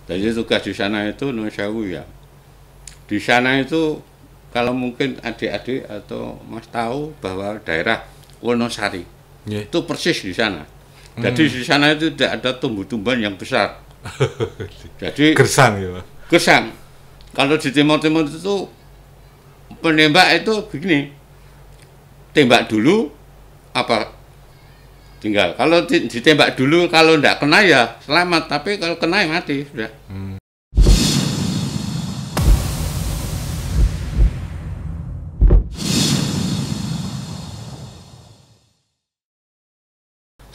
Jadi tugas di sana itu Nun Sewu ya. Di sana itu kalau mungkin adik-adik atau Mas tahu bahwa daerah Wonosari itu persis di sana. Jadi di sana itu tidak ada tumbuh-tumbuhan yang besar. Jadi Gersang ya Pak? gersang. Kalau di timur-timur itu penembak itu begini, tembak dulu apa tinggal. Kalau ditembak dulu, kalau tidak kena ya selamat, tapi kalau kena ya mati sudah.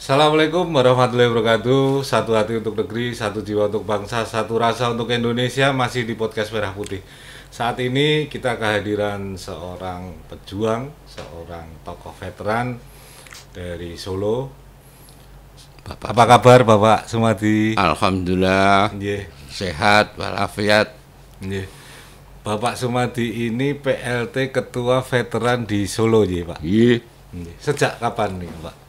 Assalamualaikum warahmatullahi wabarakatuh. Satu hati untuk negeri, satu jiwa untuk bangsa, satu rasa untuk Indonesia. Masih di podcast Merah Putih. Saat ini kita kehadiran seorang pejuang, seorang tokoh veteran dari Solo. Apa kabar Bapak Sumadi? Alhamdulillah, sehat walafiat. Bapak Sumadi ini PLT Ketua Veteran di Solo ya Pak? Iya. Sejak kapan nih Pak?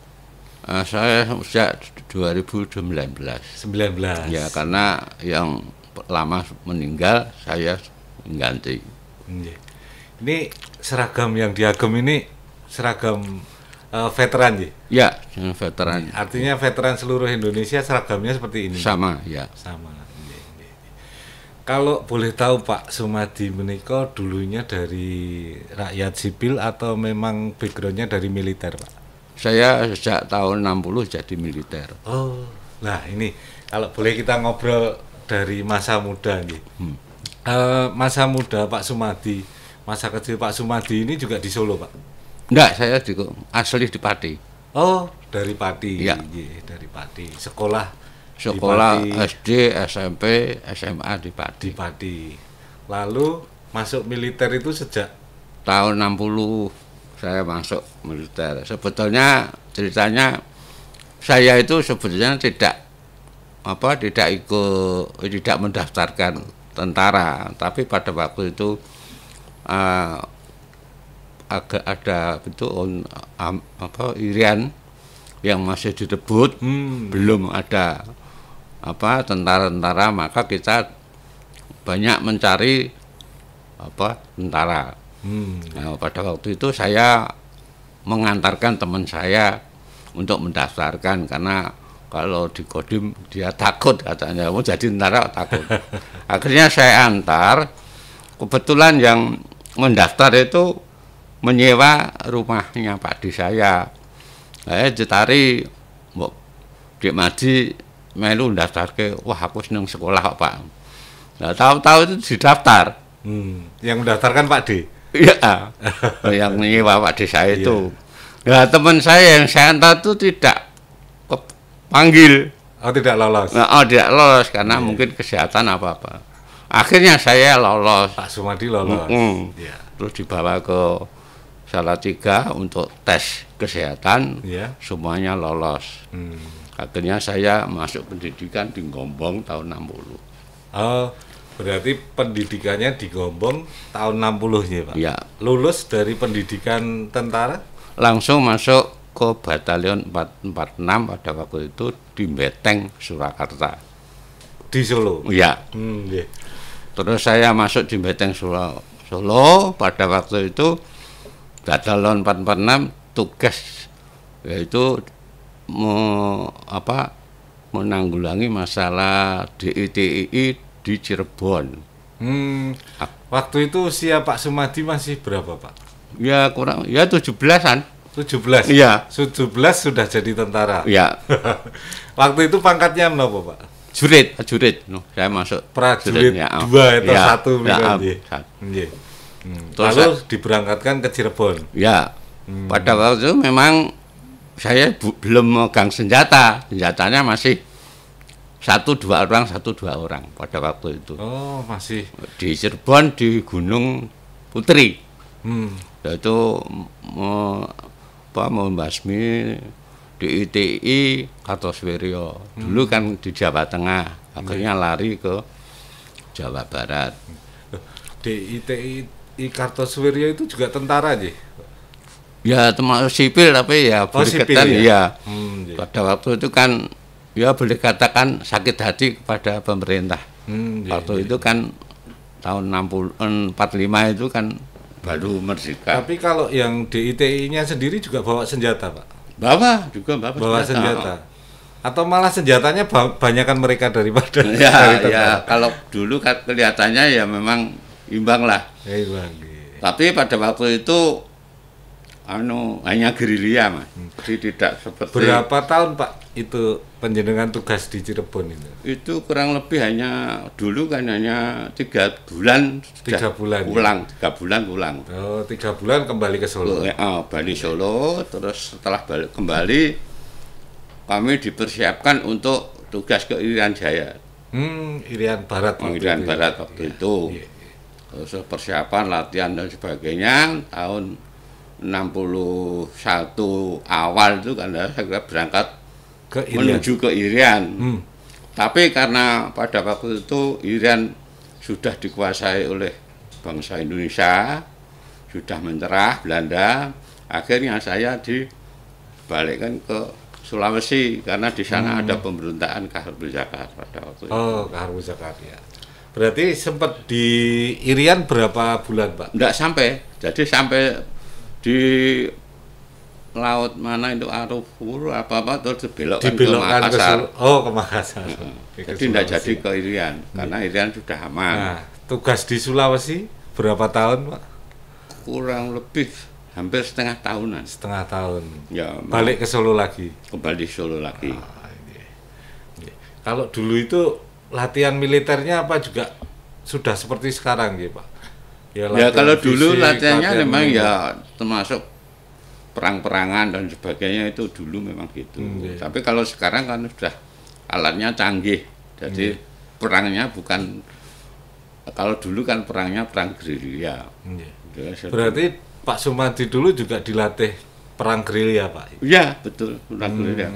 Saya sejak 2019. 19. Ya, karena yang lama meninggal, saya mengganti. Ini seragam yang diagem ini seragam veteran ya? Ya, veteran. Artinya veteran seluruh Indonesia seragamnya seperti ini? Sama, ya. Sama. Kalau boleh tahu Pak Sumadi menika dulunya dari rakyat sipil atau memang backgroundnya dari militer Pak? Saya sejak tahun 60 jadi militer. Oh, nah ini kalau boleh kita ngobrol dari masa muda nih. Masa muda Pak Sumadi, masa kecil Pak Sumadi ini juga di Solo Pak? Enggak, saya asli di Pati. Oh, dari Pati. Ya. Dari Pati. Sekolah di SD, SMP, SMA di Pati. Di Pati. Lalu masuk militer itu sejak tahun 60 saya masuk militer. Sebetulnya ceritanya saya itu sebetulnya tidak mendaftarkan tentara, tapi pada waktu itu ada Irian yang masih direbut, belum ada tentara-tentara, maka kita banyak mencari tentara. Nah, pada waktu itu saya mengantarkan teman saya untuk mendaftarkan, karena kalau di Kodim dia takut, katanya mau jadi tentara takut. Akhirnya saya antar. Kebetulan yang mendaftar itu menyewa rumahnya Pak Di saya. Saya jetari mbok Dik Madi melu ndaftarke. Wah, aku seneng sekolah Pak. Nah, tahu-tahu itu didaftar. Yang mendaftarkan Pak D? Iya, yang nyewa Pak Di saya itu. Nah, teman saya yang saya antar itu tidak panggil. Oh, tidak lolos? Tidak lolos karena mungkin kesehatan apa-apa. Akhirnya saya lolos. Pak Sumadi lolos. Ya. Terus dibawa ke Salatiga untuk tes kesehatan, semuanya lolos. Akhirnya saya masuk pendidikan di Gombong tahun 60. Oh, berarti pendidikannya di Gombong tahun 60 ya Pak? Ya. Lulus dari pendidikan tentara? Langsung masuk ke Batalion 446 pada waktu itu di Beteng, Surakarta. Di Solo? Ya. Terus saya masuk di Beteng Solo pada waktu itu Batalion 446 tugas yaitu menanggulangi masalah DITII di Cirebon. Waktu itu usia Pak Sumadi masih berapa Pak? Ya kurang, ya 17-an. 17? Iya. 17 sudah jadi tentara? Iya. Waktu itu pangkatnya menapa Pak? Prajurit. Saya masuk prajurit ya, 2 atau 1. Lalu diberangkatkan ke Cirebon? Ya. Pada waktu itu memang saya belum megang senjata. Senjatanya masih 1-2 orang pada waktu itu. Oh, masih di Cirebon di Gunung Putri. Yaitu membasmi DITI Kartosuwiryo. Dulu kan di Jawa Tengah, akhirnya lari ke Jawa Barat. DITI Kartosuwiryo itu juga tentara aja? Ya, termasuk sipil tapi ya berkaitan ya. Pada waktu itu kan ya boleh katakan sakit hati kepada pemerintah. Waktu itu kan tahun 45 itu kan baru merdeka. Tapi kalau yang DITI-nya sendiri juga bawa senjata, Pak? Bawa senjata. Atau malah senjatanya banyakan mereka daripada ya, kalau dulu kan kelihatannya ya memang imbang lah. Imbang. Tapi pada waktu itu hanya gerilya, Mas. Jadi tidak seperti. Berapa tahun, Pak, itu penjenengan tugas di Cirebon itu? Itu kurang lebih dulu kan hanya 3 bulan. 3 bulan. Pulang, 3 bulan pulang. Oh, 3 bulan kembali ke Solo. Balik Solo, terus setelah balik kembali kami dipersiapkan untuk tugas ke Irian Jaya. Irian Barat. Irian Barat waktu itu. Terus persiapan, latihan dan sebagainya tahun 61 awal itu kan saya kira berangkat menuju ke Irian. Tapi karena pada waktu itu Irian sudah dikuasai oleh bangsa Indonesia, sudah menyerah Belanda, akhirnya saya dibalikkan ke Sulawesi karena di sana ada pemberontakan Kahar Muzakar pada waktu itu. Oh, Kahar Muzakar ya. Berarti sempat di Irian berapa bulan, Pak? Enggak sampai. Jadi sampai di laut mana itu Arafura apa terus dibelokkan ke Makassar. Ke Makassar. Jadi tidak jadi ke Irian karena Irian sudah aman. Nah, tugas di Sulawesi berapa tahun, Pak? Kurang lebih hampir setengah tahunan. Setengah tahun. Ya. Balik ke Solo lagi. Kembali Solo lagi. Kalau dulu itu latihan militernya apa juga sudah seperti sekarang, ya, Pak? Ya kalau fisik, dulu latihannya memang ya termasuk perang-perangan dan sebagainya itu dulu memang gitu. Tapi kalau sekarang kan sudah alatnya canggih. Jadi perangnya bukan, kalau dulu kan perangnya perang gerilya. Berarti Pak Sumadi dulu juga dilatih perang gerilya, Pak? Iya, betul, perang gerilya.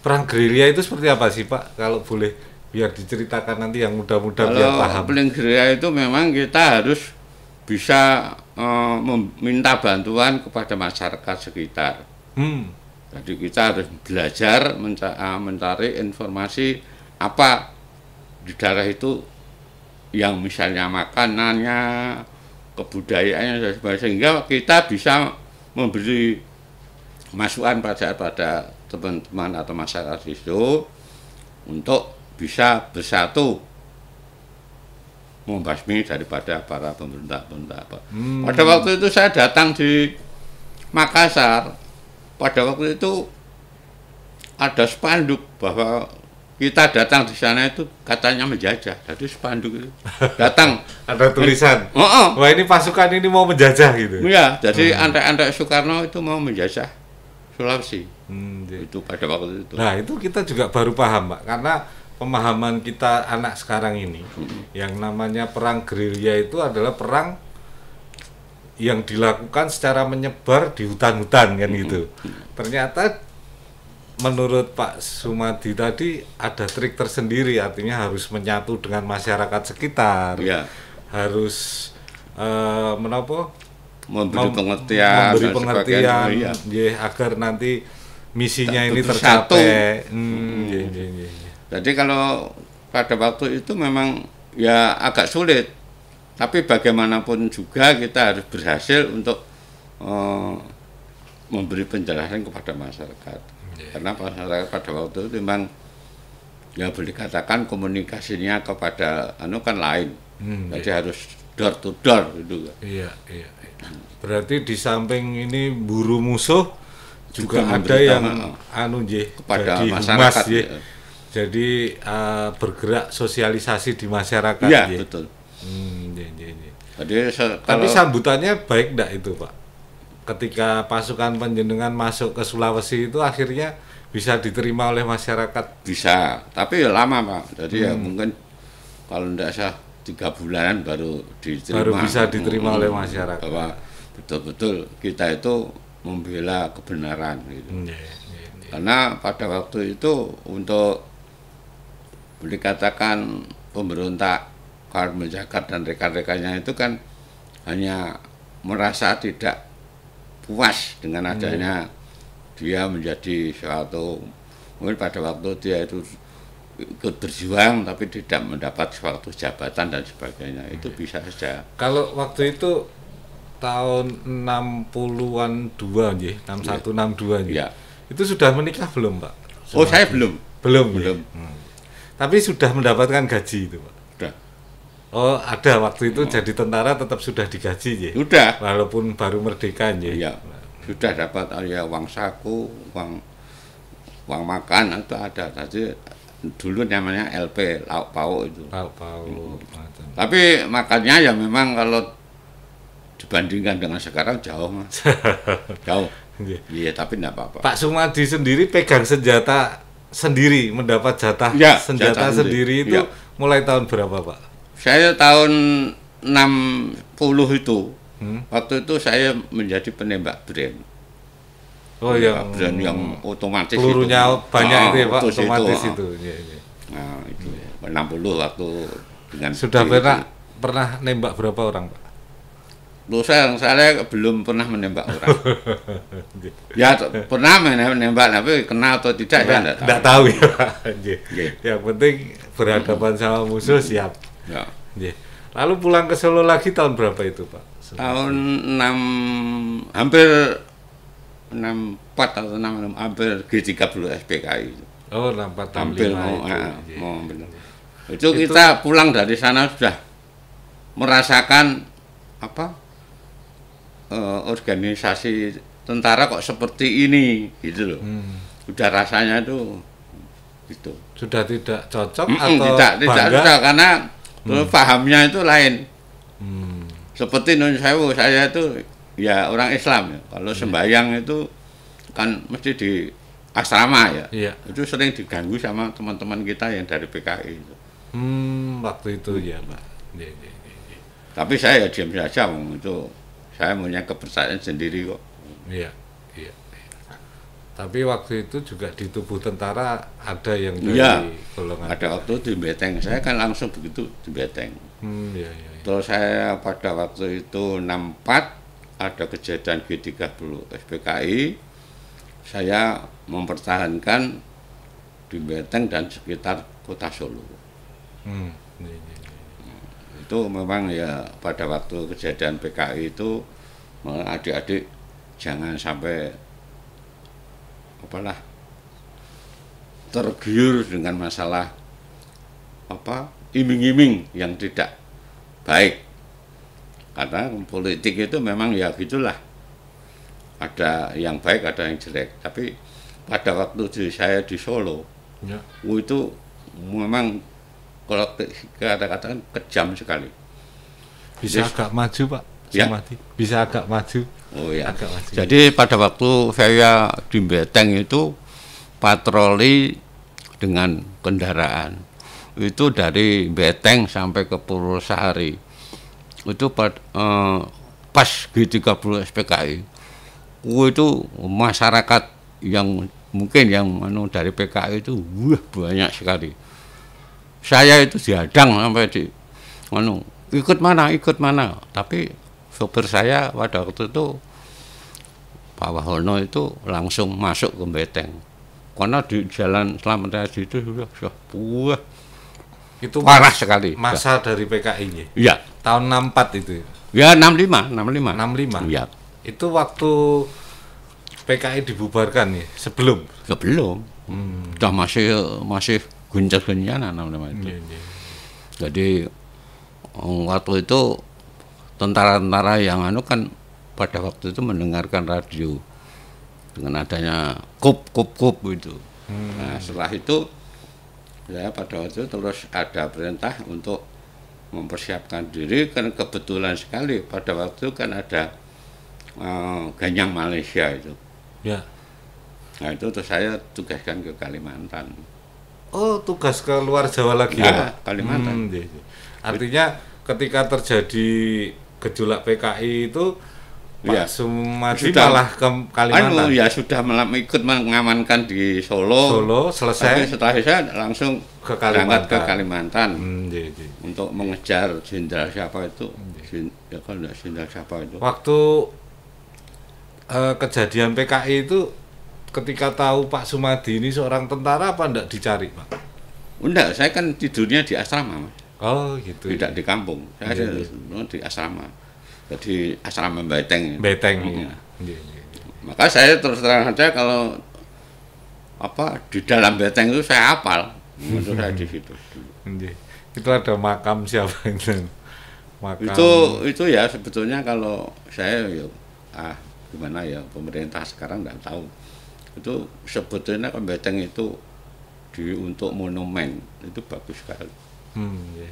Perang gerilya itu seperti apa sih, Pak? Kalau boleh biar diceritakan nanti yang muda-muda biar paham. Perang gerilya itu memang kita harus bisa meminta bantuan kepada masyarakat sekitar. Jadi kita harus belajar mencari informasi apa di daerah itu yang misalnya makanannya, kebudayaannya dan sebagainya, sehingga kita bisa memberi masukan pada teman-teman atau masyarakat itu untuk bisa bersatu membasmi daripada para pemberontak-pemberontak. Pada waktu itu saya datang di Makassar, pada waktu itu ada spanduk bahwa kita datang di sana itu katanya menjajah. Jadi spanduk itu datang ada tulisan. Wah, ini pasukan ini mau menjajah gitu. Iya, jadi antek-antek Soekarno itu mau menjajah Sulawesi. Itu pada waktu itu. Nah, itu kita juga baru paham, Pak, karena pemahaman kita anak sekarang ini yang namanya perang gerilya itu adalah perang yang dilakukan secara menyebar di hutan-hutan kan gitu. Ternyata menurut Pak Sumadi tadi ada trik tersendiri, artinya harus menyatu dengan masyarakat sekitar. Harus memberi pengertian agar nanti misinya ini tercapai. Jadi kalau pada waktu itu memang ya agak sulit, tapi bagaimanapun juga kita harus berhasil untuk memberi penjelasan kepada masyarakat. Karena masyarakat pada waktu itu memang ya boleh dikatakan komunikasinya kepada kan lain. Jadi harus door to door gitu. Iya. Berarti di samping ini buru musuh juga ada yang kepada masyarakat. Jadi bergerak sosialisasi di masyarakat. Iya, betul. Jadi tapi sambutannya baik enggak itu, Pak? Ketika pasukan panjenengan masuk ke Sulawesi itu akhirnya bisa diterima oleh masyarakat? Bisa, tapi ya lama, Pak. Jadi ya mungkin kalau enggak salah 3 bulanan baru diterima. Baru bisa diterima oleh masyarakat. Bahwa betul-betul kita itu membela kebenaran gitu. Karena pada waktu itu untuk dikatakan pemberontak Kahar Muzakar dan rekan-rekannya itu kan hanya merasa tidak puas dengan adanya dia menjadi suatu Mungkin pada waktu dia itu ikut berjuang tapi tidak mendapat suatu jabatan dan sebagainya, itu bisa saja. Kalau waktu itu tahun 60-an 2 nggih, 61 62 nggih. Ya. Itu sudah menikah belum, Pak? Oh, saya belum. Belum. Belum. Tapi sudah mendapatkan gaji itu, Pak. Sudah. Oh, ada waktu itu jadi tentara tetap sudah digaji nggih. Sudah. Walaupun baru merdeka nggih. Iya. Sudah dapat ya uang saku, uang makan itu ada. Tadi dulu namanya LP, lauk pauk itu. Lauk pauk. Tapi makannya ya memang kalau dibandingkan dengan sekarang jauh, Mas. Jauh. Iya, tapi enggak apa-apa. Pak Sumadi sendiri pegang senjata sendiri, mendapat jatah ya, senjata sendiri itu ya. Mulai tahun berapa, Pak? Saya tahun 60 itu. Waktu itu saya menjadi penembak brand. Oh, brand yang otomatis pelurunya itu. Banyak itu ya, Pak, otomatis itu. Ya, ya. Nah, itu 60 waktu dengan sudah pernah nembak berapa orang, Pak? Loh, saya belum pernah menembak orang. Ya pernah menembak, tapi kenal atau tidak ya enggak tahu ya, Pak. Yang penting berhadapan sama musuh siap. Ya. Lalu pulang ke Solo lagi tahun berapa itu, Pak? Tahun 6 hampir 64 atau 66, hampir G30 SPKI. Oh, 64 hampir itu. Mau benar. Itu kita pulang dari sana sudah merasakan apa? Organisasi tentara kok seperti ini gitu loh. Udah rasanya itu gitu. Sudah tidak cocok atau tidak karena pahamnya itu lain. Seperti Nun Sewu, saya itu ya orang Islam ya. Kalau sembahyang itu kan mesti di asrama ya. Iya. Itu sering diganggu sama teman-teman kita yang dari PKI itu. Waktu itu ya, Pak. Tapi saya ya diam saja, itu saya punya kepercayaan sendiri kok. Iya. Tapi waktu itu juga di tubuh tentara ada yang dari golongan. Ada waktu di Beteng, saya kan langsung begitu di Beteng. Iya. Terus saya pada waktu itu 64 ada kejadian G30 SPKI, saya mempertahankan di Beteng dan sekitar kota Solo. Itu memang ya pada waktu kejadian PKI itu adik-adik jangan sampai tergiur dengan masalah iming-iming yang tidak baik, karena politik itu memang ya gitulah, ada yang baik ada yang jelek. Tapi pada waktu saya di Solo itu memang kalau kata-katakan kejam sekali. Bisa agak maju, Pak? Sumadi? Bisa agak maju? Oh ya. Agak maju. Jadi pada waktu saya di Beteng itu patroli dengan kendaraan. Itu dari Beteng sampai ke Purwosari. Itu pas G30 SPKI. Itu masyarakat yang mungkin yang dari PKI itu banyak sekali. Saya itu dihadang sampai ikut mana, tapi sopir saya pada waktu itu Pak Wahono itu langsung masuk ke Beteng, karena di jalan Slamet Riyadi itu sudah itu parah sekali. Masa dari PKI-nya? Iya. Tahun 64 itu? Ya 65. Iya. Itu waktu PKI dibubarkan ya? Sebelum? Udah masih gunjang-gunjangan namanya itu. Jadi waktu itu tentara-tentara yang kan pada waktu itu mendengarkan radio dengan adanya kup itu. Nah, setelah itu ya pada waktu itu terus ada perintah untuk mempersiapkan diri, kan kebetulan sekali pada waktu itu kan ada Ganyang Malaysia itu. Ya. Nah itu terus saya tugaskan ke Kalimantan. Oh, tugas ke luar Jawa lagi ya, Kalimantan. Artinya ketika terjadi gejolak PKI itu Pak Sumadi malah ke Kalimantan. Ya sudah ikut mengamankan di Solo selesai. Tapi setelah saya langsung ke Kalimantan untuk mengejar jenderal siapa itu. Jenderal siapa itu. Waktu kejadian PKI itu ketika tahu Pak Sumadi ini seorang tentara apa enggak dicari, Pak? Enggak, saya kan tidurnya di asrama, Mas. Oh, gitu. Tidak di kampung. Saya ada di asrama. Jadi asrama Beteng. Beteng Mm-hmm. ya. Iya. Maka saya terus terang saja kalau di dalam Beteng itu saya hafal. Itu saya di situ dulu. Iya. Itu ada makam siapa itu? Makam. Itu ya sebetulnya kalau saya gimana ya, pemerintah sekarang nggak tahu. Itu sebetulnya kan Beteng itu untuk monumen itu bagus sekali. Iya.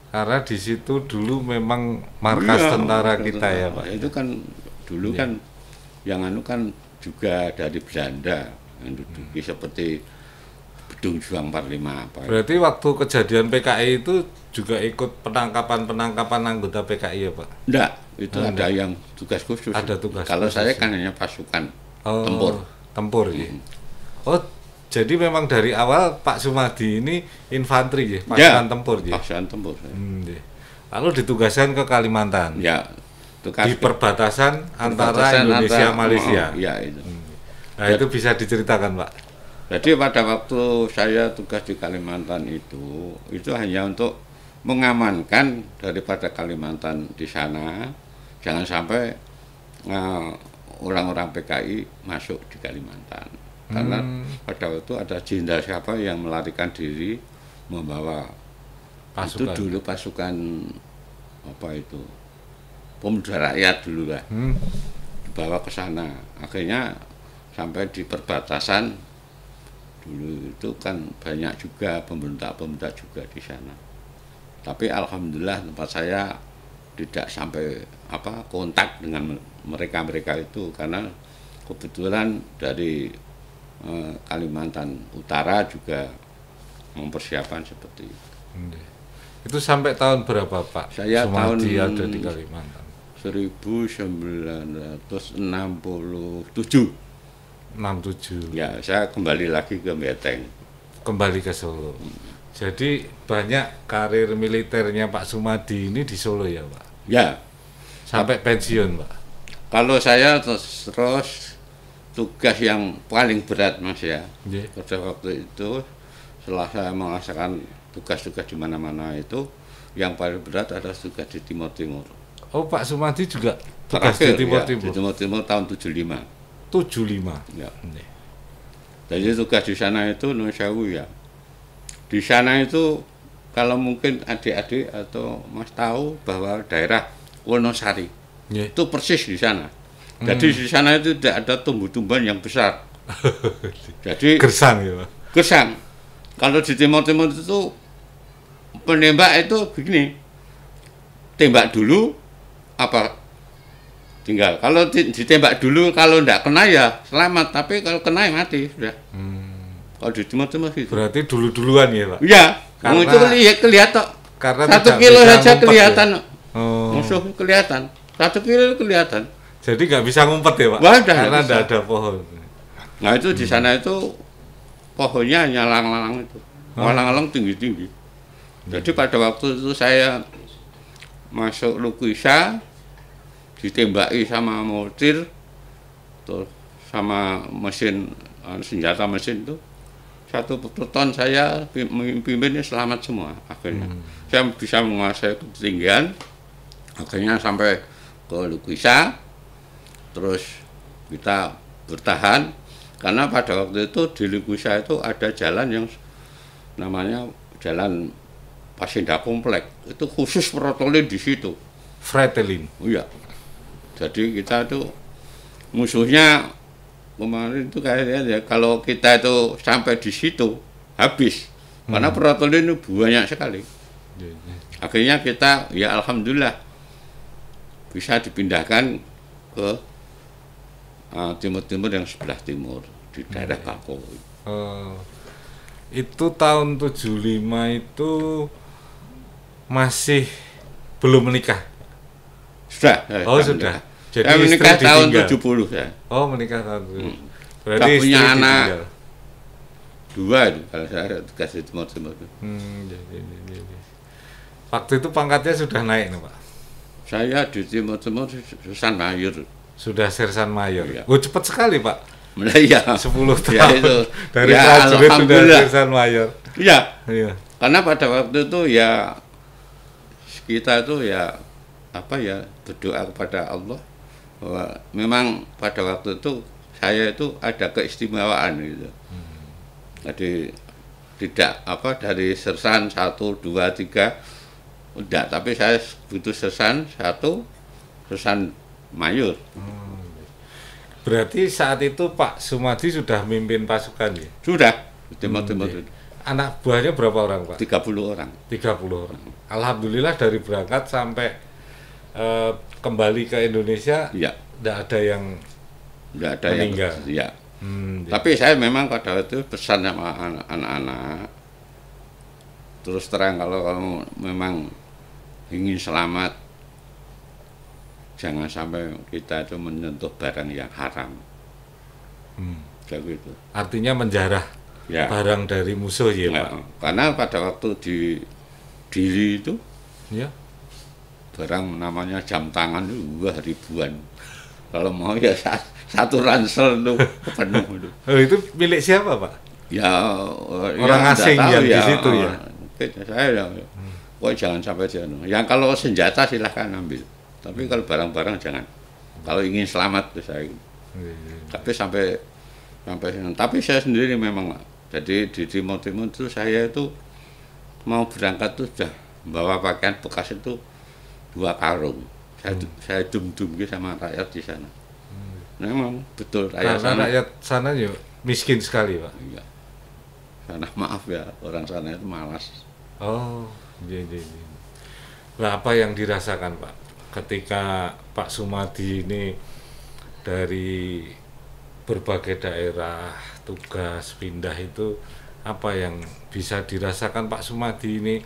Karena di situ dulu memang markas tentara kita ya, Pak. Itu kan dulu kan yang kan juga dari Belanda yang duduki seperti Gedung Juang 45 apa. Berarti waktu kejadian PKI itu juga ikut penangkapan anggota PKI ya, Pak? Enggak, itu ada yang tugas khusus. Ada tugas. Kalau saya kan hanya pasukan tempur ya. Oh, jadi memang dari awal Pak Sumadi ini infanteri ya, pasukan tempur ya. Pasukan tempur. Lalu ditugaskan ke Kalimantan. Ya, di perbatasan antara Indonesia Malaysia. Iya itu. Nah, itu bisa diceritakan, Pak. Jadi pada waktu saya tugas di Kalimantan itu hanya untuk mengamankan daripada Kalimantan di sana, jangan sampai orang-orang PKI masuk di Kalimantan. Karena pada waktu ada jenderal siapa yang melarikan diri membawa pasukan. Itu dulu pasukan pemuda rakyat dulu lah, dibawa ke sana. Akhirnya sampai di perbatasan dulu itu kan banyak juga pemberontak-pemberontak juga di sana. Tapi alhamdulillah tempat saya tidak sampai kontak dengan mereka itu karena kebetulan dari Kalimantan Utara juga mempersiapkan seperti itu. Itu sampai tahun berapa, Pak? Saya Sumadi tahun ada di Kalimantan. 1967. Ya, saya kembali lagi ke Beteng. Kembali ke Solo. Jadi banyak karir militernya Pak Sumadi ini di Solo ya, Pak? Ya. Sampai pensiun, Pak? Kalau saya terus tugas yang paling berat, Mas ya. Pada waktu itu setelah saya melaksanakan tugas-tugas di mana-mana itu, yang paling berat adalah tugas di Timur Timur. Oh, Pak Sumadi juga tugas di Timur Timur. Di Timur Timur tahun 75. 75. Ya. Jadi tugas di sana itu Nusawu ya. Di sana itu kalau mungkin adik-adik atau Mas tahu bahwa daerah Wonosari itu persis di sana. Jadi di sana itu tidak ada tumbuh-tumbuhan yang besar. Jadi gersang ya, Pak. Gersang. Kalau di Timur Timur itu penembak itu begini. Tembak dulu tinggal. Kalau ditembak dulu, kalau tidak kena ya selamat, tapi kalau kena ya mati sudah. Kalau di Timur gitu. Berarti duluan ya, Pak? Iya. Itu kelihatan. Karena 1 kilo saja kelihatan. Ya? Musuh kelihatan. 1 kilo kelihatan. Jadi nggak bisa ngumpet ya, Pak? Karena tidak ada pohon. Nah itu di sana itu pohonnya hanya lalang-lalang itu, lalang-lalang tinggi-tinggi. Jadi pada waktu itu saya masuk Lukuisa, ditembaki sama mortir, terus sama mesin senjata mesin itu. 1 peloton saya pimpinnya selamat semua akhirnya. Saya bisa menguasai ketinggian, akhirnya sampai ke Lukuisa, terus kita bertahan karena pada waktu itu di Lukuisa itu ada jalan yang namanya Jalan Pasinda Komplek, itu khusus protolin di situ. Fretelin. Iya. Jadi kita itu musuhnya kemarin itu kayaknya ya kalau kita itu sampai di situ habis karena protolin itu banyak sekali. Akhirnya kita ya alhamdulillah bisa dipindahkan ke timur-timur yang sebelah timur di daerah Bako. Itu tahun 75 itu masih belum menikah. Sudah. Sudah. Jadi saya menikah tahun 70 ya. Oh, menikah tahun 70. Berarti punya anak 2 itu kalau saya tugas di timur-timur. Waktu itu pangkatnya sudah naik nih, Pak? Saya di timur-timur Susan Mayur. Sudah Sersan Mayor. Iya. Oh, cepat sekali, Pak. Nah, iya. 10 tahun. Ya, itu. Dari Ya, prajurit sudah alhamdulillah. Sersan Mayor. Iya. Iya. Karena pada waktu itu ya kita itu ya apa ya berdoa kepada Allah bahwa memang pada waktu itu saya itu ada keistimewaan gitu. Jadi tidak apa dari sersan 1, 2, 3 udah, tapi saya butuh sersan 1, sersan mayor. Berarti saat itu Pak Sumadi sudah mimpin pasukan ya? Sudah, timur-timur Anak buahnya berapa orang, Pak? 30 orang. 30 orang. Alhamdulillah dari berangkat sampai kembali ke Indonesia Iya, tidak ada yang enggak ada meninggal. yang iya. Iya. Tapi saya memang pada waktu itu pesan sama anak-anak, terus terang kalau kamu memang ingin selamat, jangan sampai kita itu menyentuh barang yang haram. Kayak gitu. Artinya menjarah Ya. barang dari musuh ya, Ya, Pak? karena pada waktu di Dili itu Ya. barang namanya jam tangan itu wah ribuan. Kalau mau ya satu ransel itu penuh itu. Oh, itu milik siapa, Pak? Ya Orang ya, asing nggak tahu yang di situ ya? Saya ya, pokoknya jangan sampai jangan. Yang kalau senjata silahkan ambil, tapi kalau barang-barang jangan. Kalau ingin selamat saya. Tapi sampai tapi saya sendiri memang jadi di Timur itu saya itu mau berangkat tuh sudah bawa pakaian bekas itu 2 karung. Saya dum-dum sama rakyat di sana. Memang betul rakyat Karena sana. rakyat sana ya miskin sekali, Pak. Iya. Sana maaf ya, orang sana itu malas. Oh, iya. Nah, apa yang dirasakan, Pak, ketika Pak Sumadi ini dari berbagai daerah tugas pindah itu, apa yang bisa dirasakan Pak Sumadi ini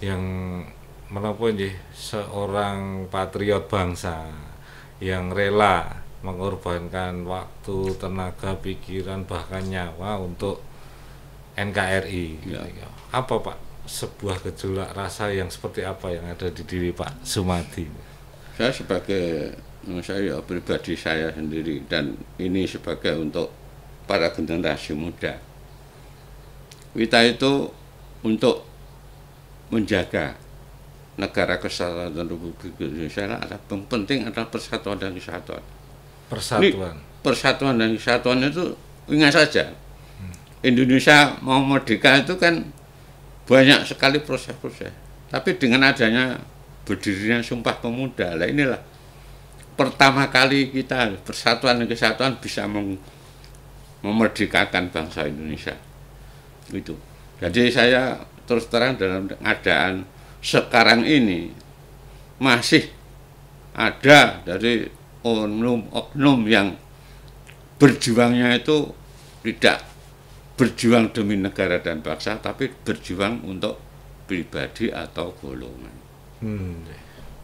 yang menapa nggih seorang patriot bangsa yang rela mengorbankan waktu, tenaga, pikiran, bahkan nyawa untuk NKRI. Ya. Apa Pak sebuah gejolak rasa yang seperti apa yang ada di diri Pak Sumadi? Saya sebagai saya pribadi saya sendiri dan ini sebagai untuk para generasi muda. Kita itu untuk menjaga negara kesatuan Republik Indonesia adalah yang penting adalah persatuan dan kesatuan. Persatuan. Ini, persatuan dan kesatuan itu ingat saja. Indonesia mau merdeka itu kan banyak sekali proses-proses. Tapi dengan adanya berdirinya Sumpah Pemuda, lah inilah pertama kali kita persatuan dan kesatuan bisa memerdekakan bangsa Indonesia. Itu. Jadi saya terus terang dalam keadaan sekarang ini masih ada dari oknum yang berjuangnya itu tidak berjuang demi negara dan bangsa, tapi berjuang untuk pribadi atau golongan.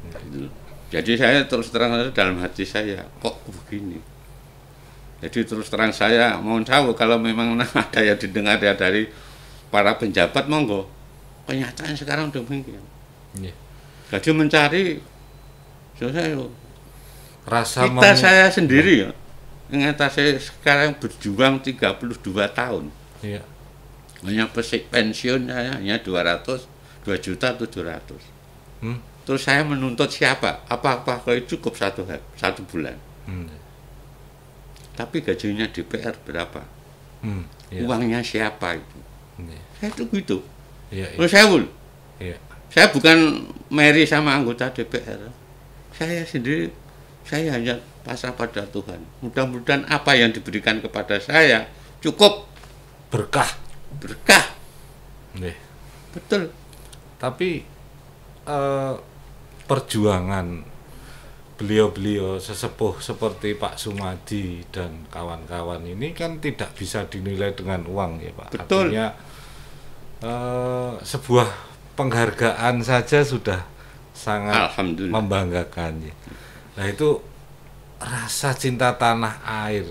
Gitu. Jadi saya terus terang dalam hati saya, kok begini? Jadi terus terang saya mau tahu kalau memang ada yang didengar ya dari para penjabat, monggo. Kenyataan sekarang demikian. Jadi mencari saya sendiri ya. Ingat saya sekarang berjuang 32 tahun. Iya. Hanya pensiun saya hanya 2.700.000. Terus saya menuntut siapa? Apa cukup satu bulan? Tapi gajinya DPR berapa? Iya. Uangnya siapa itu? Saya itu gitu. Iya. Saya bukan meri sama anggota DPR. Saya sendiri, saya hanya pasrah pada Tuhan. Mudah-mudahan apa yang diberikan kepada saya cukup Berkah. Betul. Tapi perjuangan beliau-beliau sesepuh seperti Pak Sumadi dan kawan-kawan ini kan tidak bisa dinilai dengan uang ya Pak. Betul. Artinya sebuah penghargaan saja sudah sangat membanggakan ya. Nah itu rasa cinta tanah air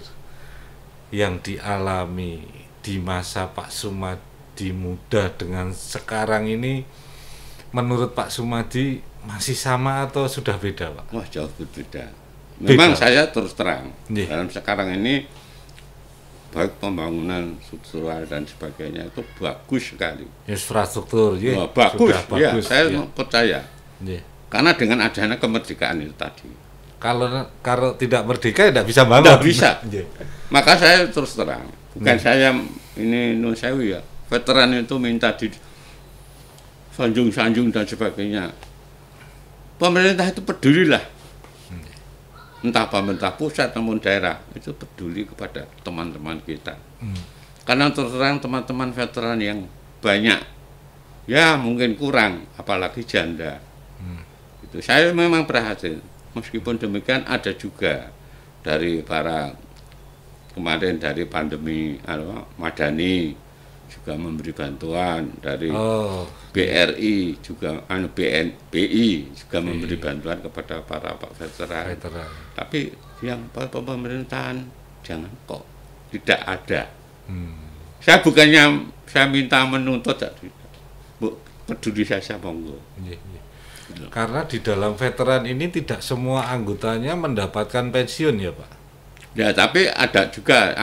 yang dialami di masa Pak Sumadi muda dengan sekarang ini, menurut Pak Sumadi masih sama atau sudah beda Pak? Wah jauh berbeda. Memang Beda. saya terus terang Nggih. dalam sekarang ini baik pembangunan struktural dan sebagainya itu bagus sekali. Infrastruktur, ya, Wah, bagus, sudah ya, bagus. saya ya. percaya. Nggih. Karena dengan adanya kemerdekaan itu tadi, Kalau tidak merdeka tidak bisa bangun. tidak bisa. Nggih. Maka saya terus terang, bukan saya ini nun sewu ya, veteran itu minta di sanjung-sanjung dan sebagainya. Pemerintah itu pedulilah, entah pemerintah pusat maupun daerah itu peduli kepada teman-teman kita. Karena terus terang teman-teman veteran yang banyak, ya mungkin kurang, apalagi janda. Itu saya memang berhasil. Meskipun demikian ada juga dari para kemarin dari pandemi Madani juga memberi bantuan, dari BRI juga BNI juga memberi bantuan kepada para veteran. Tapi yang pemerintahan jangan kok tidak ada. Saya bukannya saya minta menuntut, Bu, peduli saja monggo. Karena di dalam veteran ini tidak semua anggotanya mendapatkan pensiun ya Pak. Ya tapi ada juga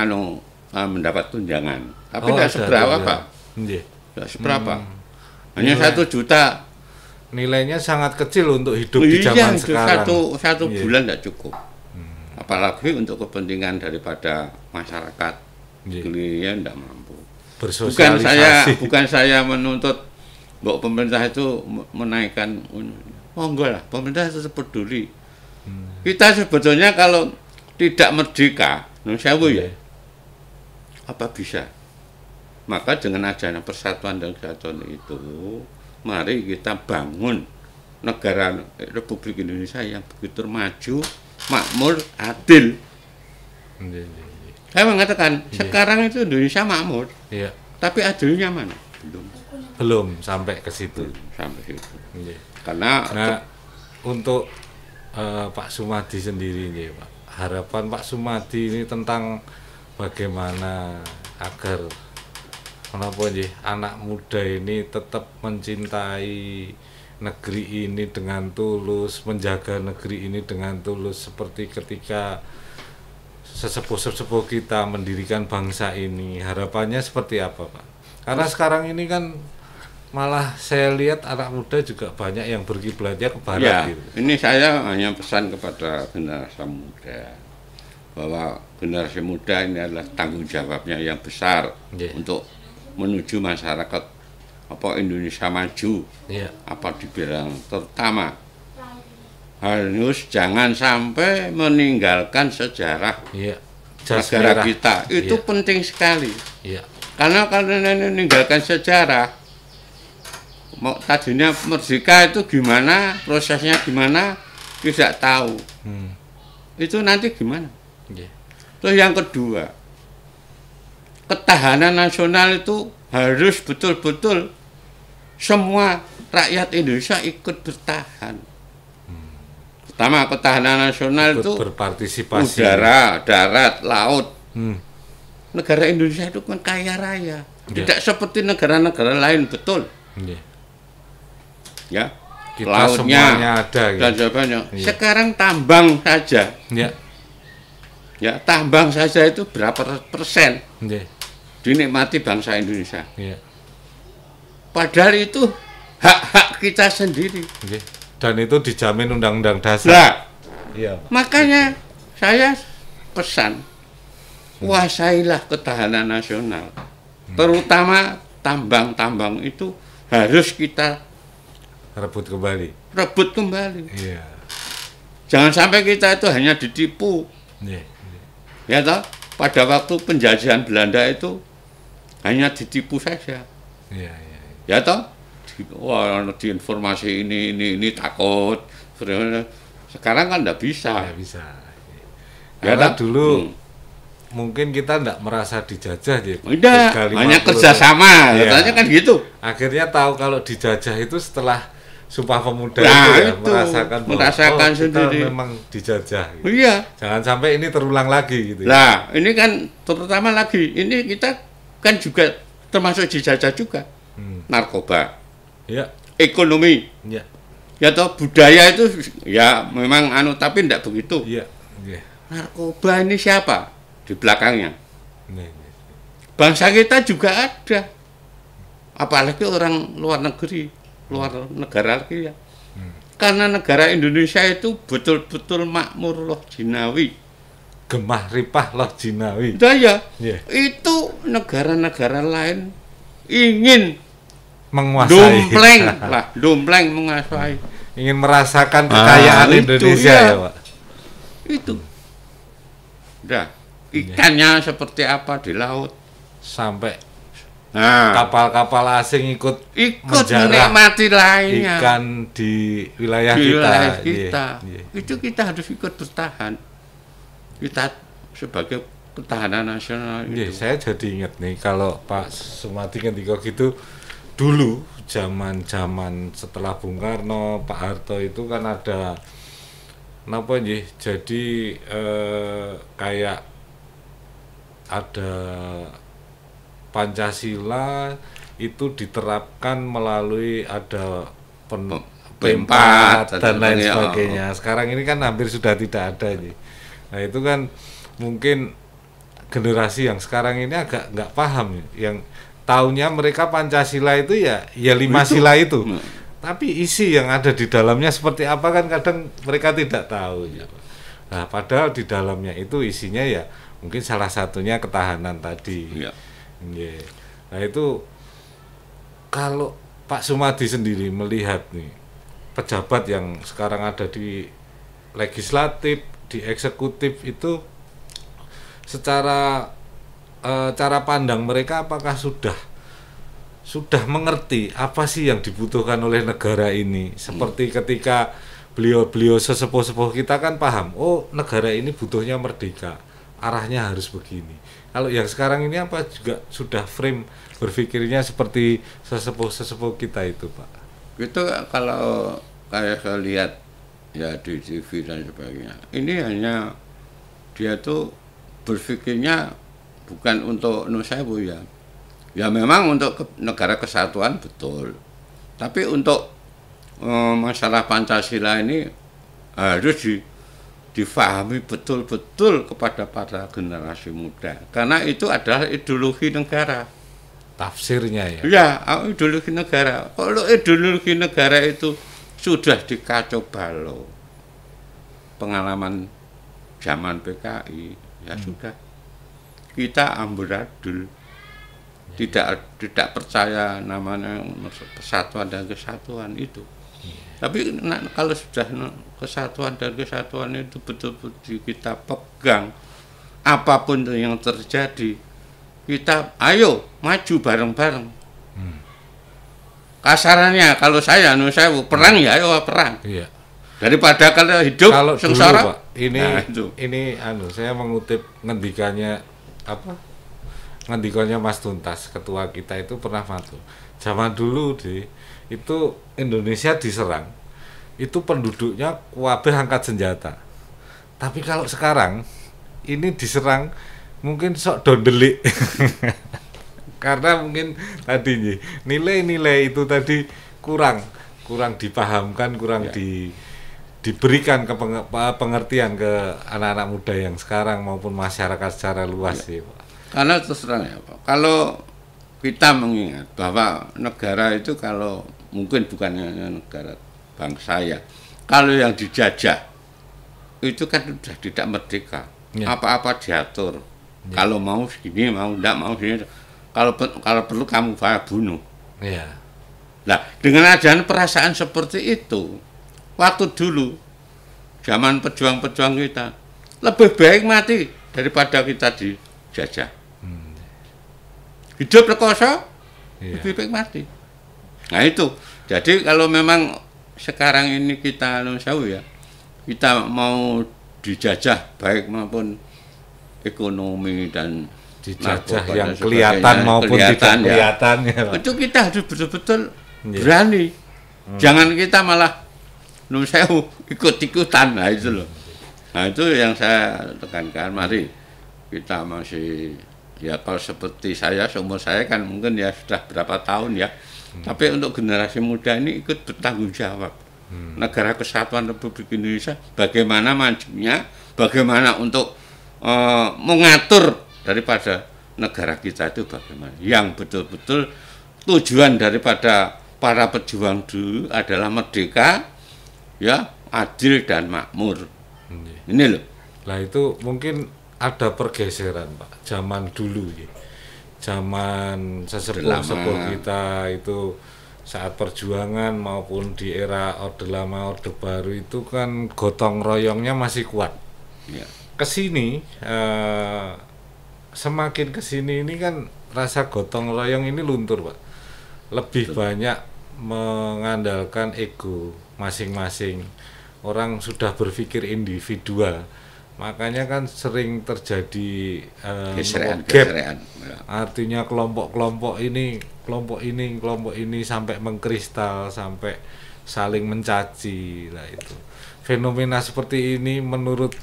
mendapat tunjangan. Tapi tidak seberapa Pak. Tidak seberapa. Hanya 1 juta. Nilainya sangat kecil untuk hidup di zaman sekarang. Satu bulan tidak cukup. Apalagi untuk kepentingan daripada masyarakat. Dia tidak mampu. Bukan saya menuntut bahwa pemerintah itu menaikkan, enggak lah, pemerintah itu peduli. Kita sebetulnya kalau tidak merdeka, ya, apa bisa? Maka dengan adanya persatuan dan kesatuan itu, mari kita bangun negara Republik Indonesia yang begitu maju, makmur, adil. Saya mengatakan sekarang itu Indonesia makmur, tapi adilnya mana? Belum sampai ke situ. Karena untuk Pak Sumadi sendiri nih Pak, harapan Pak Sumadi ini tentang bagaimana agar anak muda ini tetap mencintai negeri ini dengan tulus, menjaga negeri ini dengan tulus, seperti ketika sesepuh-sesepuh kita mendirikan bangsa ini. Harapannya seperti apa Pak? Karena sekarang ini kan malah saya lihat anak muda juga banyak yang berkiblatnya ke barat. Ini saya hanya pesan kepada generasi muda bahwa generasi muda ini adalah tanggung jawabnya yang besar untuk menuju masyarakat Indonesia maju. Apa dibilang terutama harus jangan sampai meninggalkan sejarah negara kita. Itu penting sekali. Karena kalau meninggalkan sejarah, tadinya merdeka itu gimana, prosesnya gimana, tidak tahu. Itu nanti gimana? Terus yang kedua, ketahanan nasional itu harus betul-betul semua rakyat Indonesia ikut bertahan. Pertama, ketahanan nasional itu berpartisipasi, udara, darat, laut. Negara Indonesia itu kan kaya raya, tidak seperti negara-negara lain, betul. Ya, kita lautnya ada, dan sebagainya. Sekarang tambang saja, ya tambang saja itu berapa persen dinikmati bangsa Indonesia. Padahal itu hak-hak kita sendiri. Dan itu dijamin Undang-Undang Dasar. Nah, makanya saya pesan, kuasailah ketahanan nasional, terutama tambang-tambang itu harus kita rebut kembali. Jangan sampai kita itu hanya ditipu. Ya toh, pada waktu penjajahan Belanda itu hanya ditipu saja. Ya toh, di informasi ini takut. Sekarang kan tidak bisa. Karena dulu mungkin kita tidak merasa dijajah ya. Tidak, hanya kerjasama, katanya kan gitu. Akhirnya tahu kalau dijajah itu setelah Sumpah Pemuda itu merasakan sendiri. Kita memang dijajah. Jangan sampai ini terulang lagi gitu. Nah, ini kan terutama lagi, ini kita kan juga termasuk dijajah juga. Narkoba, ekonomi, ya toh budaya itu ya memang tapi tidak begitu. narkoba ini siapa di belakangnya? Nih. Bangsa kita juga ada, apalagi orang luar negeri, luar negara lagi ya. Karena negara Indonesia itu betul-betul makmur loh jinawi. Gemah ripah loh jinawi. Ya, Yeah. itu negara-negara lain ingin Menguasai. dompleng menguasai. Ingin merasakan kekayaan Indonesia iya. ya, Pak. Itu. Udah, ikannya seperti apa di laut. Sampai Nah, kapal-kapal asing ikut menjarah menikmati lainnya. ikan di wilayah di kita. wilayah kita. Iya. Itu kita harus ikut bertahan. Kita sebagai pertahanan nasional Iya, itu. saya jadi ingat nih kalau Pak Sumadi ketika gitu dulu zaman setelah Bung Karno, Pak Harto itu kan ada napa nggih? Jadi kayak ada Pancasila itu diterapkan melalui ada P4 dan lain ya. sebagainya. Sekarang ini kan hampir sudah tidak ada ini. Nah itu kan mungkin generasi yang sekarang ini agak nggak paham ya. Yang taunya mereka Pancasila itu ya lima sila itu. Tapi isi yang ada di dalamnya seperti apa kan kadang mereka tidak tahu. Ya. Nah padahal di dalamnya itu isinya ya mungkin salah satunya ketahanan tadi. Ya. Yeah. Nah itu kalau Pak Sumadi sendiri melihat nih pejabat yang sekarang ada di legislatif, di eksekutif itu secara cara pandang mereka apakah sudah mengerti apa sih yang dibutuhkan oleh negara ini? Seperti ketika beliau sesepuh-sepuh kita kan paham, oh negara ini butuhnya merdeka, arahnya harus begini. Kalau yang sekarang ini apa juga sudah frame berpikirnya seperti sesepuh kita itu, Pak? Itu kalau kayak saya lihat ya di TV dan sebagainya. Ini hanya dia tuh berpikirnya bukan untuk Nusewu ya. Ya memang untuk negara kesatuan betul. Tapi untuk masalah Pancasila ini harus difahami betul-betul kepada para generasi muda karena itu adalah ideologi negara. Tafsirnya ya. Ya, ideologi negara. Kalau ideologi negara itu sudah dikacau balau, pengalaman zaman PKI ya sudah kita amburadul, tidak percaya namanya persatuan dan kesatuan itu. Tapi kalau sudah kesatuan dan kesatuan itu betul-betul kita pegang, apapun yang terjadi, kita ayo maju bareng-bareng. Kasarannya kalau saya Nusewu perang ya ayo perang. Iya. Daripada kalau hidup Kalau sengsara. dulu, Pak, Nah, ini saya mengutip ngendikannya ngendikannya Mas Tuntas, ketua kita itu pernah matur. Zaman dulu itu Indonesia diserang, itu penduduknya kabeh angkat senjata. Tapi kalau sekarang ini diserang mungkin sok dondelik. Karena mungkin tadi nilai-nilai itu tadi kurang dipahamkan, kurang diberikan pengertian ke anak-anak muda yang sekarang maupun masyarakat secara luas ya, Pak. Karena terus terang ya Pak, kalau kita mengingat bahwa negara itu kalau mungkin bukan hanya negara bangsa ya, kalau yang dijajah itu kan sudah tidak merdeka, apa-apa diatur. Kalau mau segini, mau enggak, mau segini. Kalau perlu kamu bunuh. Iya. Nah, dengan adanya perasaan seperti itu, waktu dulu zaman pejuang-pejuang kita lebih baik mati daripada kita dijajah. Hidup rekoso, lebih baik mati. Nah itu, jadi kalau memang sekarang ini kita Nusewu ya, kita mau dijajah baik maupun ekonomi dan dijajah yang kelihatan maupun tidak kelihatan ya, Pak. Itu kita harus betul-betul berani. Jangan kita malah Nusewu ikut-ikutan, nah itu loh. Nah itu yang saya tekankan, mari kita masih ya kalau seperti saya, seumur saya kan mungkin ya sudah berapa tahun ya. Tapi untuk generasi muda ini ikut bertanggung jawab. Negara Kesatuan Republik Indonesia bagaimana majunya bagaimana untuk mengatur daripada negara kita itu bagaimana. Yang betul-betul tujuan daripada para pejuang dulu adalah merdeka, ya, adil dan makmur. Ini loh. Lah itu mungkin ada pergeseran Pak, zaman dulu ya. Zaman sesepuh kita itu saat perjuangan maupun di era Orde Lama, Orde Baru itu kan gotong royongnya masih kuat. Ya. Kesini semakin kesini ini kan rasa gotong royong ini luntur Pak. Lebih banyak mengandalkan ego masing-masing. Orang sudah berpikir individual. Makanya kan sering terjadi gap. Artinya kelompok ini sampai mengkristal, sampai saling mencaci lah itu. Fenomena seperti ini menurut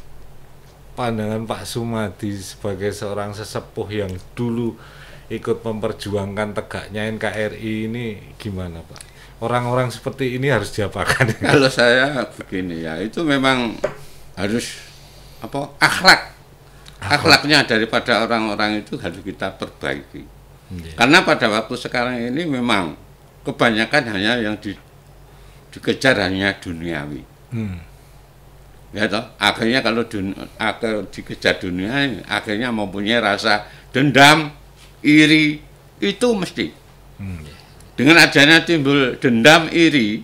pandangan Pak Sumadi sebagai seorang sesepuh yang dulu ikut memperjuangkan tegaknya NKRI ini gimana Pak? Orang-orang seperti ini harus diapakan? Kalau saya begini ya, itu memang harus akhlaknya daripada orang-orang itu harus kita perbaiki. Karena pada waktu sekarang ini memang kebanyakan hanya yang dikejar hanya duniawi. Ya toh, akhirnya kalau dikejar dunia, akhirnya mempunyai rasa dendam, iri, itu mesti. Dengan adanya timbul dendam, iri,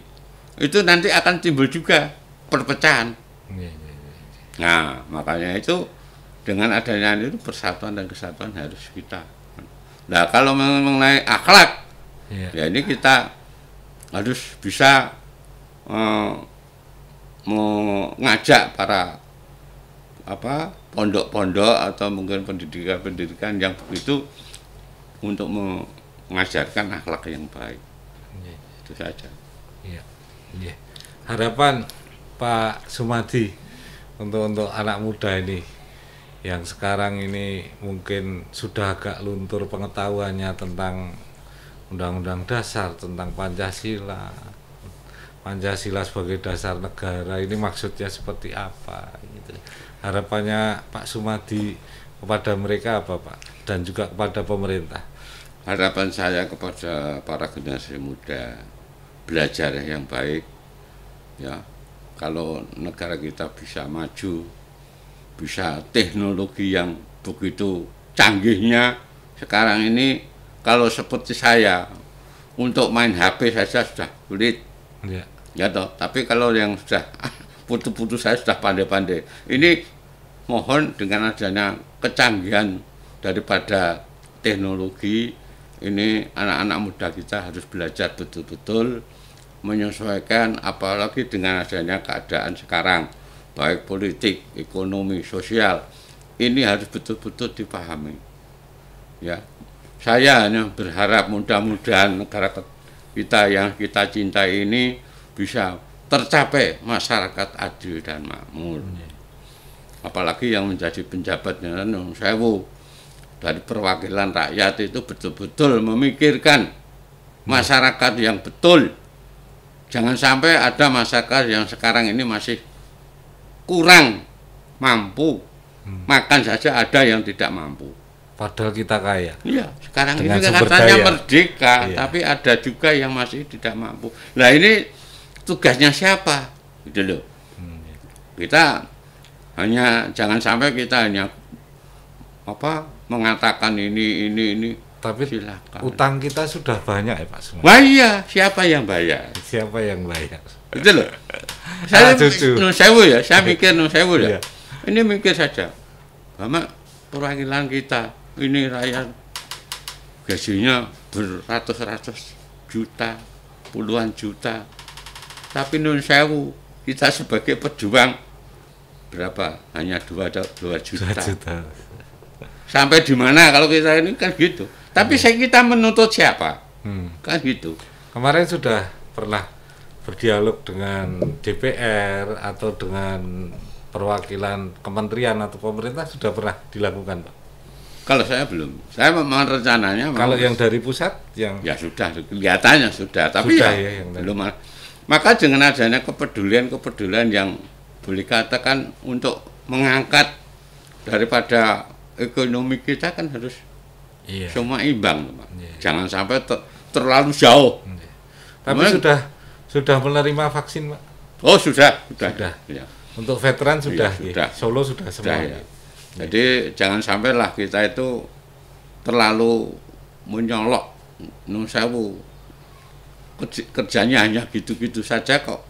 itu nanti akan timbul juga perpecahan. Nah, makanya itu dengan adanya itu persatuan dan kesatuan harus kita. Nah, kalau mengenai akhlak, ya ini kita harus bisa mengajak para pondok-pondok atau mungkin pendidikan-pendidikan yang begitu untuk mengajarkan akhlak yang baik. Itu saja. Iya. Harapan Pak Sumadi untuk anak muda ini yang sekarang ini mungkin sudah agak luntur pengetahuannya tentang Undang-Undang Dasar, tentang Pancasila sebagai dasar negara, ini maksudnya seperti apa gitu. Harapannya Pak Sumadi kepada mereka apa Pak, dan juga kepada pemerintah? Harapan saya kepada para generasi muda, belajar yang baik, ya. Kalau negara kita bisa maju, bisa teknologi yang begitu canggihnya sekarang ini, kalau seperti saya untuk main HP saja sudah sulit, ya toh. Tapi kalau yang sudah putus-putus saya sudah pandai-pandai. Ini mohon dengan adanya kecanggihan daripada teknologi ini, anak-anak muda kita harus belajar betul-betul menyesuaikan, apalagi dengan adanya keadaan sekarang, baik politik, ekonomi, sosial, ini harus betul-betul dipahami. Ya, saya hanya berharap mudah-mudahan negara kita yang kita cintai ini bisa tercapai masyarakat adil dan makmur. Apalagi yang menjadi penjabatnya sewu dari perwakilan rakyat itu betul-betul memikirkan masyarakat yang betul. Jangan sampai ada masyarakat yang sekarang ini masih kurang mampu, makan saja ada yang tidak mampu. Padahal kita kaya. Iya, sekarang dengan ini katanya merdeka, tapi ada juga yang masih tidak mampu. Nah ini tugasnya siapa? Gitu loh. Kita hanya jangan sampai kita hanya mengatakan ini. Tapi silakan. Utang kita sudah banyak ya Pak Sumadi. Wah iya, siapa yang bayar? Siapa yang bayar? Itu loh. Saya sewu ya, saya mikir sewu ya. Ini mikir saja. Bahwa perwakilan kita ini rakyat gajinya beratus-ratus juta, puluhan juta. Tapi nun sewu, kita sebagai pejuang berapa? Hanya 2 juta. Sampai di mana kalau kita ini kan gitu. Tapi kita menuntut siapa? Kan gitu. Kemarin sudah pernah berdialog dengan DPR atau dengan perwakilan kementerian atau pemerintah, sudah pernah dilakukan Pak? Kalau saya belum. Saya memang rencananya. Kalau yang dari pusat yang ya sudah, kelihatannya sudah. Tapi sudah ya yang belum. Maka dengan adanya kepedulian yang boleh katakan untuk mengangkat daripada ekonomi kita kan harus semua imbang, Pak. Jangan sampai terlalu jauh. Tapi sudah menerima vaksin, Pak? Oh, sudah. Ya. Untuk veteran sudah. Sudah. Solo sudah semua. Ya. Jadi jangan sampailah kita itu terlalu menyolok, nun sewu. Kerjanya hanya gitu-gitu saja kok.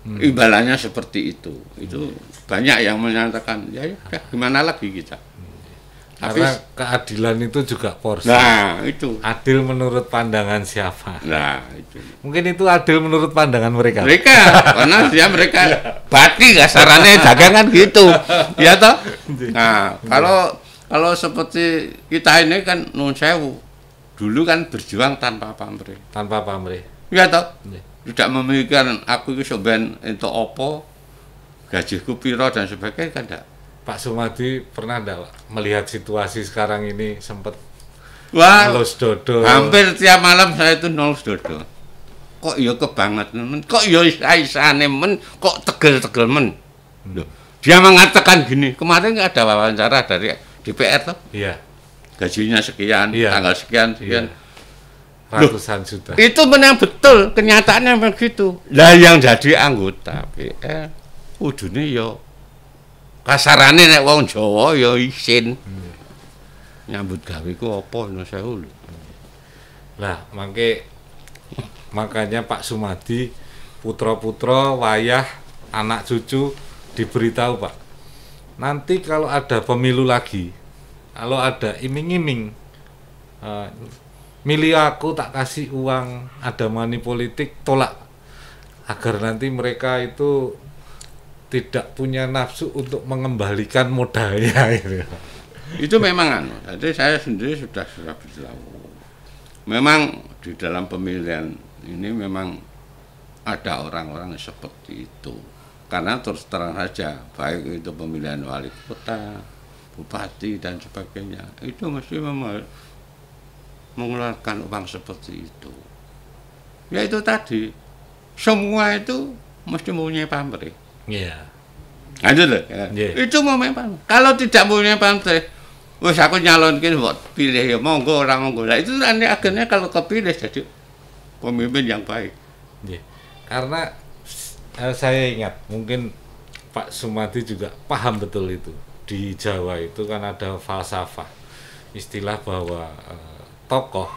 Imbalannya seperti itu. Itu banyak yang menyatakan, ya gimana lagi kita. Karena keadilan itu juga porsi. Nah, itu. Adil menurut pandangan siapa? Nah, itu. Mungkin itu adil menurut pandangan mereka. Karena mereka bati kasarannya dagangan gitu. Ya toh? Nah, kalau seperti kita ini kan nun sewu. Dulu kan berjuang tanpa pamrih. Tanpa pamrih. Ya toh? Tidak memikirkan aku itu sebenarnya untuk apa, gajiku piro dan sebagainya kan enggak. Pak Sumadi pernah enggak melihat situasi sekarang ini sempat nolus dodo? Hampir tiap malam saya itu nolus dodo. Kok ya kebangetan men, kok ya isane men, kok tegel-tegel men. Dia mengatakan gini, kemarin ada wawancara dari DPR toh? Iya. Gajinya sekian, tanggal sekian. Ratusan juta. Itu memang betul, kenyataannya begitu. Lah yang jadi anggota PR kudune ya kasarane nek wong Jawa ya isin. Nyambut gawe ku apa ngono sewu lho. Lah, makanya Pak Sumadi putra-putra wayah anak cucu diberitahu, Pak. Nanti kalau ada pemilu lagi, kalau ada iming-iming milih aku tak kasih uang, ada money politik, tolak. Agar nanti mereka itu tidak punya nafsu untuk mengembalikan modalnya gitu. Itu memang jadi saya sendiri sudah beritahu. Memang di dalam pemilihan ini memang ada orang-orang seperti itu. Karena terus terang saja, baik itu pemilihan wali kota, bupati dan sebagainya, itu mesti mengeluarkan uang seperti itu. Ya itu tadi, semua itu mesti mempunyai pamrih. Iya. Ada loh. Itu mau memang. Kalau tidak mempunyai pamrih, wes aku nyalonkin buat pilih ya monggo orang monggo. Nah itu nanti akhirnya kalau kepilih jadi pemimpin yang baik. Yeah. Karena saya ingat mungkin Pak Sumadi juga paham betul itu. Di Jawa itu kan ada falsafah, istilah bahwa tokoh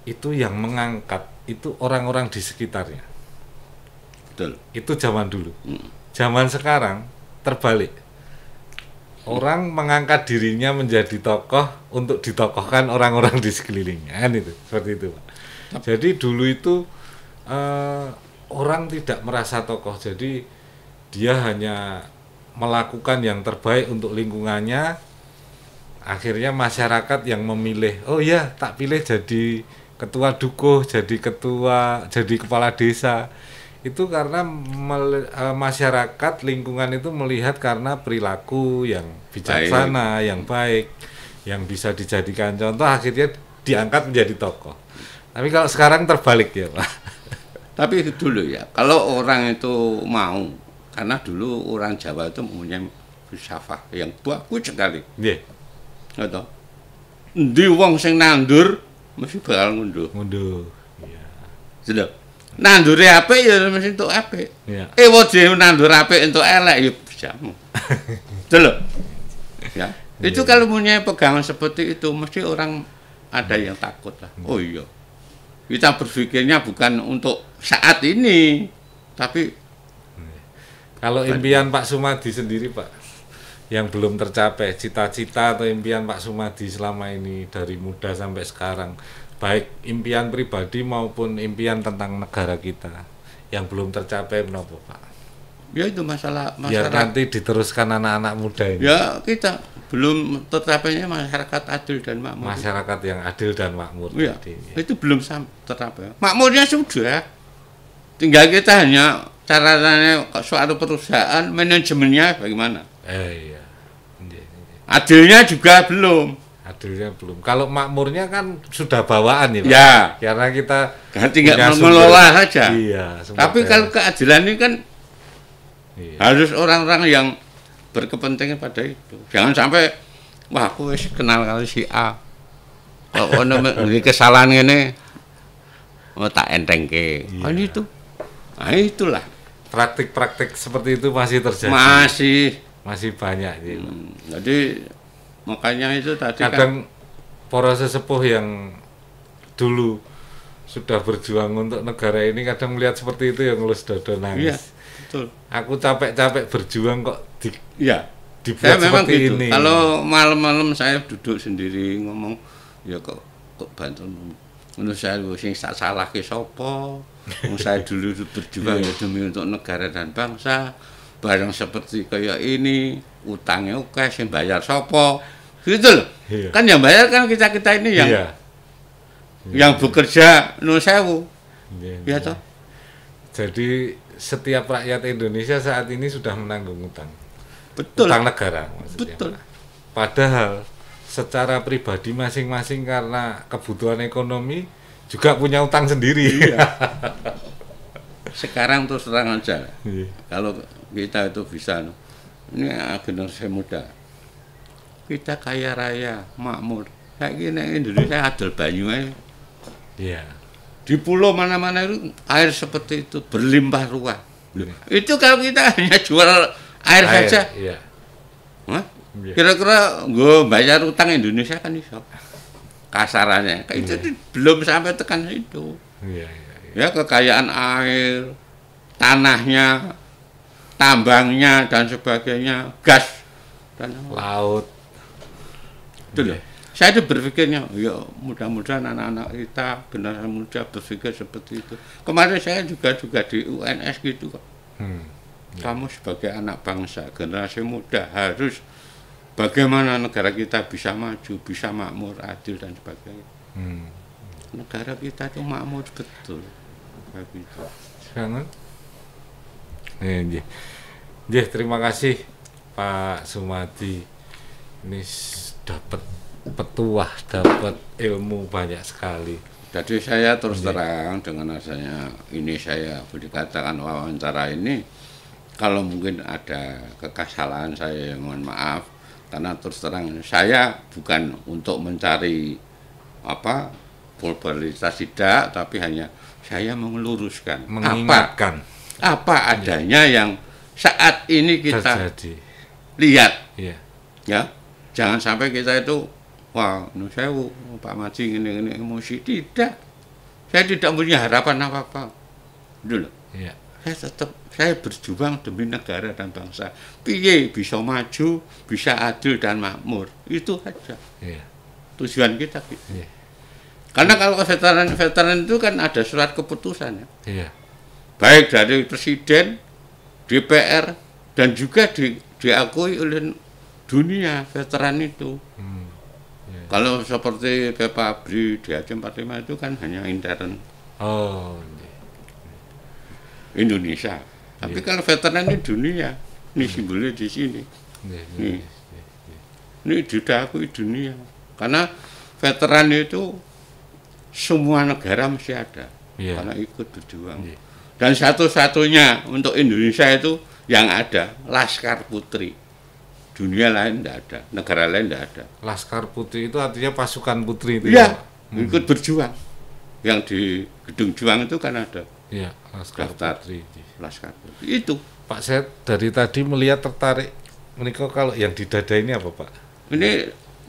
itu yang mengangkat itu orang-orang di sekitarnya. Betul. Itu zaman dulu. Zaman sekarang terbalik. Orang mengangkat dirinya menjadi tokoh untuk ditokohkan orang-orang di sekelilingnya, kan itu, seperti itu, Pak. Jadi dulu itu orang tidak merasa tokoh, jadi dia hanya melakukan yang terbaik untuk lingkungannya. Akhirnya masyarakat yang memilih, oh ya tak pilih jadi ketua dukuh, jadi kepala desa. Itu karena masyarakat lingkungan itu melihat karena perilaku yang bijaksana, yang baik, yang bisa dijadikan contoh, akhirnya diangkat menjadi tokoh. Tapi kalau sekarang terbalik ya, Pak. Tapi dulu ya, kalau orang itu mau, karena dulu orang Jawa itu mempunyai filsafat yang bagus sekali. Nggih. Ngono. Endi wong sing nandur mesti bakal ngunduh. Iya. Sudah. Nandure apik ya mesti entuk apik. Iya. Dhewe nandur apik entuk elek ya bisamu. Delok. Ya. Itu kalau punya pegangan seperti itu mesti orang ada yang takut lah. Oh iya. Kita berpikirnya bukan untuk saat ini, tapi kalau impian Pak Sumadi sendiri, Pak, yang belum tercapai, cita-cita atau impian Pak Sumadi selama ini dari muda sampai sekarang, baik impian pribadi maupun impian tentang negara kita yang belum tercapai menapa, Pak? Ya itu masalah biar nanti diteruskan anak-anak muda ini. Ya kita belum tercapainya masyarakat adil dan makmur. Masyarakat yang adil dan makmur. Ya, itu belum tercapai. Makmurnya sudah. Tinggal kita hanya caranya suatu perusahaan manajemennya bagaimana. Iya. Adilnya juga belum. Adilnya belum. Kalau makmurnya kan sudah bawaan ya, Pak. Ya. Karena kita tinggal mengelola saja. Iya. Tapi kalau keadilan ini kan Iya. Harus orang-orang yang berkepentingan pada itu. Jangan sampai wah aku wis kenal kali si A. Kok ono nduwe kesalahan ngene. Oh tak entengke. Iya. Kan itu. Nah itulah. Praktik-praktik seperti itu masih terjadi. Masih banyak gitu. Jadi makanya itu tadi kadang para sesepuh yang dulu sudah berjuang untuk negara ini kadang melihat seperti itu yang ngelus dada nangis. Iya, betul. Aku capek-capek berjuang kok Iya. dibuat Saya memang seperti gitu. ini. Kalau malam-malam saya duduk sendiri ngomong, ya kok bantu. Menurut saya sing tak salahke sapa? Wong saya dulu berjuang ya demi untuk negara dan bangsa. Barang seperti kayak ini, utangnya oke, sing bayar sapa? Gitu loh. Iya. Kan yang bayar kan kita-kita ini yang Iya. yang bekerja nun sewu. Iya, Ya iya. toh? Jadi setiap rakyat Indonesia saat ini sudah menanggung utang. Betul. Utang negara maksudnya. Betul. Padahal secara pribadi masing-masing karena kebutuhan ekonomi juga punya utang sendiri. Iya. Sekarang terus terang aja. Iya. Kalau kita itu bisa, ini generasi muda. Kita kaya raya, makmur. Kayak gini Indonesia adil banyu aja. Iya. Di pulau mana-mana itu air seperti itu berlimpah ruah. Itu kalau kita hanya jual air saja. Iya. Hah? Iya. Kira-kira gue bayar utang Indonesia kan iso. Kasarannya. Kayak itu belum sampai tekan itu. Iya, iya, iya. Ya kekayaan air, tanahnya, tambangnya dan sebagainya, gas dan Laut. itu loh. Saya itu berpikirnya, ya mudah-mudahan anak-anak kita generasi muda berpikir seperti itu. Kemarin saya juga di UNS gitu kok. Kamu sebagai anak bangsa, generasi muda harus bagaimana negara kita bisa maju, bisa makmur, adil dan sebagainya. Negara kita itu makmur betul. Begitu. Sekarang. Nggih, terima kasih Pak Sumadi. Ini dapat petuah, dapat ilmu banyak sekali. Jadi saya terus terang dengan adanya ini saya boleh katakan wawancara ini, kalau mungkin ada kesalahan saya mohon maaf, karena terus terang saya bukan untuk mencari popularitas tidak, tapi hanya saya meluruskan Mengingatkan apa adanya yang saat ini kita terjadi. lihat. Iya. Ya, jangan sampai kita itu wah, sewu Pak Maji ini emosi, tidak. Saya tidak punya harapan apa-apa. Dulu. Iya. Saya berjuang demi negara dan bangsa. Piye bisa maju, bisa adil dan makmur. Itu aja. Iya. Tujuan kita gitu. Iya. Karena kalau veteran itu kan ada surat keputusan ya. Iya. Baik dari presiden, DPR dan juga diakui oleh dunia veteran itu. Kalau seperti Pak Abri di Aceh 45 itu kan hanya intern Oh. Indonesia. Tapi kalau veteran ini dunia, ini simbolnya di sini. Nih. Ini diakui dunia. Karena veteran itu semua negara mesti ada. Karena ikut berjuang. Dan satu-satunya untuk Indonesia itu yang ada Laskar Putri. Dunia lain tidak ada, negara lain tidak ada. Laskar Putri itu artinya pasukan putri itu. Iya, ikut berjuang. Yang di Gedung Juang itu kan ada. Iya, Laskar Daftar. Putri. Laskar Putri. Itu. Pak, saya dari tadi melihat tertarik. Menikah kalau yang di dada ini apa, Pak? Ini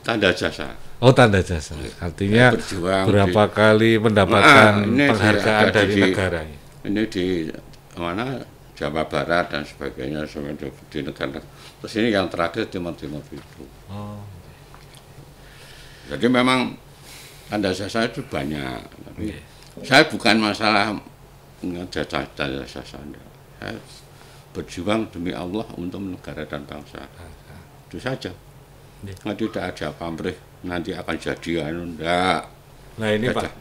tanda jasa. Oh, tanda jasa. Artinya berjuang berapa kali mendapatkan ini penghargaan ada dari di- negara. Ini di mana? Jawa Barat dan sebagainya di negara. Terus ini yang terakhir Timur itu. Oh. Jadi memang tanda jasa itu banyak. Tapi saya bukan masalah ngejajah tanda jasa Anda. Saya berjuang demi Allah untuk negara dan bangsa. Itu saja. Nggak tidak ada pamrih nanti akan jadi enggak. Nah ini Tidak. Pak,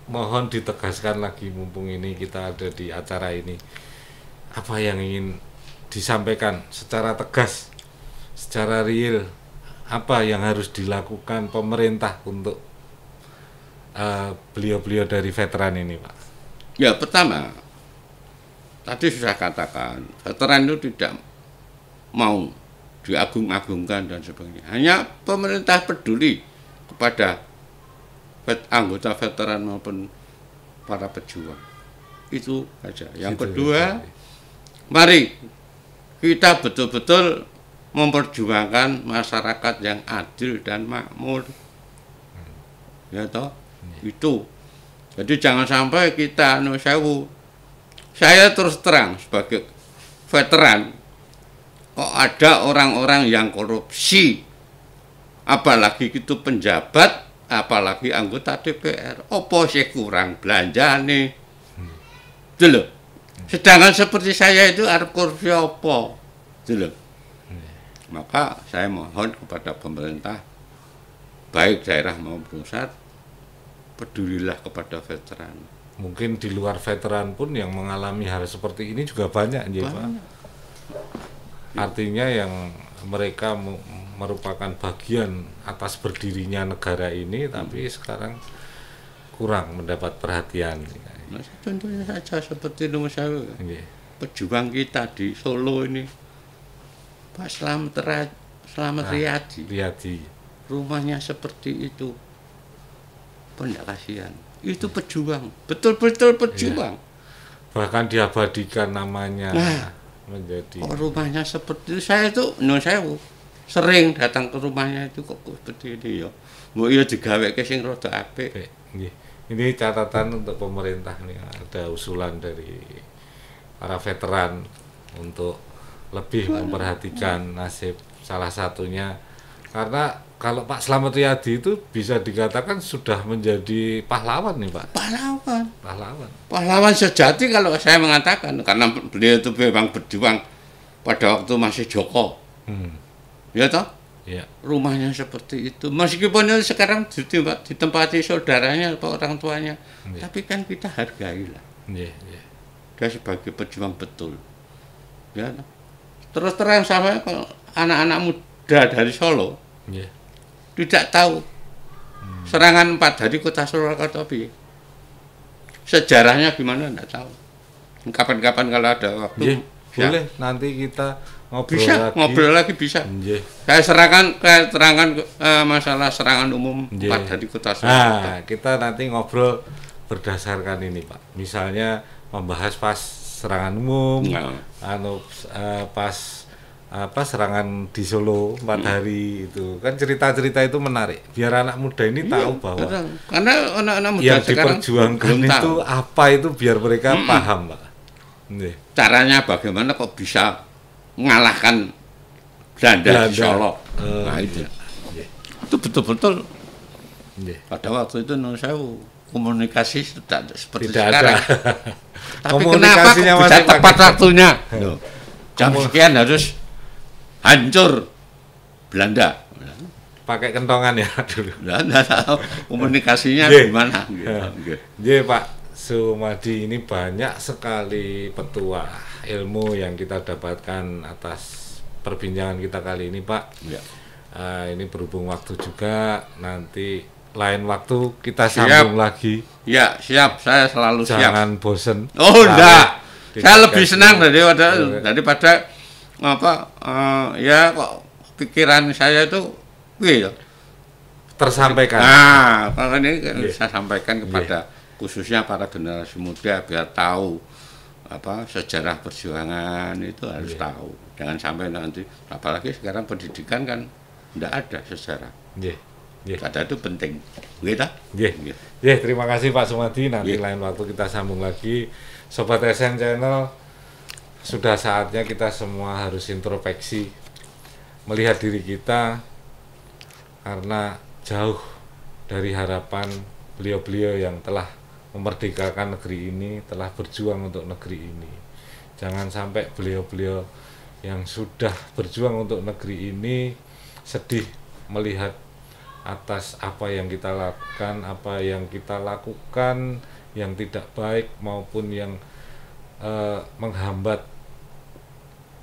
mohon ditegaskan lagi mumpung ini kita ada di acara ini. Apa yang ingin disampaikan secara tegas, secara real, apa yang harus dilakukan pemerintah untuk beliau-beliau dari veteran ini, Pak? Ya pertama, tadi sudah katakan, veteran itu tidak mau diagung-agungkan dan sebagainya. Hanya pemerintah peduli kepada anggota veteran maupun para pejuang. Itu saja. Yang kedua, mari kita betul-betul memperjuangkan masyarakat yang adil dan makmur. Ya toh? Itu. Jadi jangan sampai kita sewu. Saya terus terang sebagai veteran, kok ada orang-orang yang korupsi, apalagi itu penjabat, apalagi anggota DPR, opo sih kurang belanja nih, dulu. Sedangkan seperti saya itu arep korupsi opo, dulu. Maka saya mohon kepada pemerintah, baik daerah maupun pusat, pedulilah kepada veteran. Mungkin di luar veteran pun yang mengalami hal seperti ini juga banyak, ya Pak. Artinya yang mereka merupakan bagian atas berdirinya negara ini, tapi sekarang kurang mendapat perhatian. Nah, contohnya saja seperti pejuang kita di Solo ini, Pak Slamet Riyadi. Rumahnya seperti itu, tidak kasihan. Itu pejuang, betul-betul pejuang. Ya. Bahkan diabadikan namanya. Nah, menjadi rumahnya seperti itu. Saya itu saya sering datang ke rumahnya itu kok seperti ini ya. Mbok iya digaweke sing rada apik. Ini catatan untuk pemerintah nih, ada usulan dari para veteran untuk lebih memperhatikan nasib salah satunya, karena kalau Pak Slamet Riyadi itu bisa dikatakan sudah menjadi pahlawan nih Pak. Pahlawan sejati kalau saya mengatakan, karena beliau itu memang berjuang pada waktu masih Joko. Ya toh? Ya. Rumahnya seperti itu. Meskipun itu sekarang ditempati saudaranya atau orang tuanya, tapi kan kita hargailah. Dia sebagai pejuang betul. Ya. Terus terang sama anak-anak muda dari Solo. Tidak tahu serangan 4 hari kota Surakarta sejarahnya gimana tidak tahu. Kapan-kapan kalau ada waktu boleh nanti kita ngobrol lagi bisa. Saya terangkan masalah serangan umum 4 hari kota Surakarta. Nah, kita nanti ngobrol berdasarkan ini Pak. Misalnya membahas pas serangan umum, pas serangan di Solo 4 hari itu kan, cerita-cerita itu menarik biar anak muda ini tahu bahwa karena anak-anak muda yang sekarang diperjuangkan itu apa, itu biar mereka paham Pak. Caranya bagaimana kok bisa mengalahkan Belanda di Solo. Nah itu betul-betul pada waktu itu saya komunikasi tidak seperti sekarang. Tapi kenapa kok bisa tepat waktunya? Jam sekian harus hancur Belanda. Pakai kentongan ya dulu. Nggak tahu komunikasinya gimana. Pak Sumadi, ini banyak sekali petuah ilmu yang kita dapatkan atas perbincangan kita kali ini Pak. Ini berhubung waktu juga, nanti lain waktu kita sambung lagi. Ya siap, saya selalu siap. Jangan bosen. Oh enggak, saya lebih senang daripada ya kok pikiran saya itu tersampaikan. Nah, kalau ini saya sampaikan kepada khususnya para generasi muda biar tahu sejarah perjuangan itu harus tahu. Jangan sampai nanti, apalagi sekarang pendidikan kan tidak ada sejarah. Ada itu penting. Terima kasih Pak Sumadi. Nanti lain waktu kita sambung lagi. Sobat SN Channel, sudah saatnya kita semua harus introspeksi, melihat diri kita, karena jauh dari harapan beliau-beliau yang telah memerdekakan negeri ini, telah berjuang untuk negeri ini. Jangan sampai beliau-beliau yang sudah berjuang untuk negeri ini sedih melihat atas apa yang kita lakukan, apa yang kita lakukan yang tidak baik maupun yang menghambat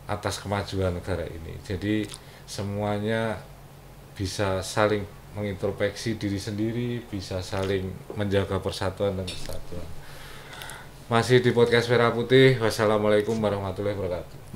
atas kemajuan negara ini. Jadi semuanya bisa saling mengintrospeksi diri sendiri, bisa saling menjaga persatuan dan kesatuan. Masih di podcast Merah Putih. Wassalamualaikum warahmatullahi wabarakatuh.